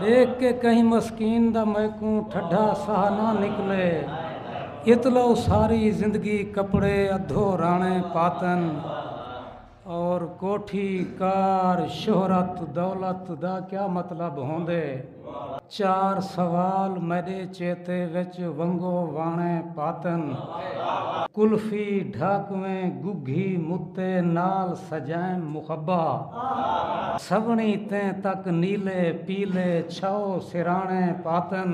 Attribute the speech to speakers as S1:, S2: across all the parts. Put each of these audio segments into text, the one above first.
S1: देख के कहीं मस्कीन दा मैकू ठड्डा साह ना निकले। इतलो सारी जिंदगी कपड़े अधो राणे पातन और कोठी कार शोहरत दौलत दा क्या मतलब होंदे। चार सवाल मेरे चेते विच वंगो वाणे पातन। कुल्फी ढाकवें गुग्घी मुत्ते नाल सजैन मुखब्बा। सवणी ते तक नीले पीले छो सिराणे पातन।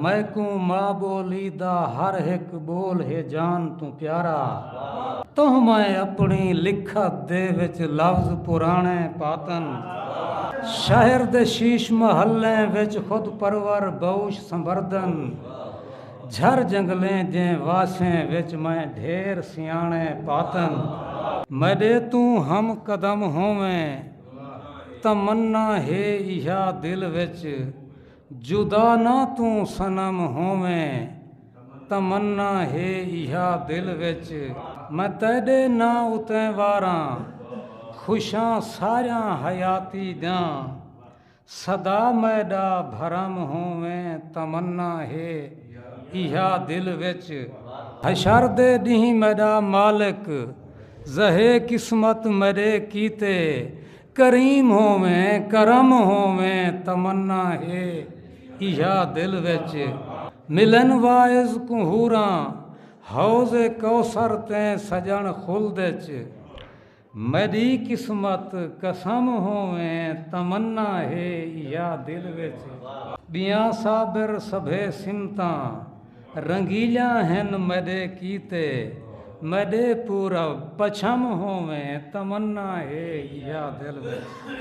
S1: मैकू मां बोली दा हर एक बोल है जान तू प्यारा। तुह मैं अपनी लिखत दे विच लफ्ज पुराणे पातन। शहर दे शीश महल्ले विच खुद परवर बौश संवरदन। झर जंगलें जे वासें विच मैं ढेर सियाणे पातन। मेरे तू हम कदम होवें तमन्ना है इहा दिल विच। जुदा ना तू सनम होवें तमन्ना है इहा दिल विच। मैं तेरे ना उते वारां खुशां सारियां हयाती द्यां। सदा मैडा भरम होवें तमन्ना है इहा दिल विच। हशर दे ॾींहुं मैडा मालिक ज़हे किस्मत मेरे कीते। करीम होवें करम होवें तमन्ना है इहा दिल विच। मिलन वाइज कुहूरां हौज़े कौसर ते सजण खुल्द च। मेरी किस्मत कसम होवें तमन्ना है इहा दिल विच। ॿियां साबिर सभे सिमतां रंगीलियां हिन मेरे कीते। मेरे पूरब पछम होवें तमन्ना है इहा दिल विच।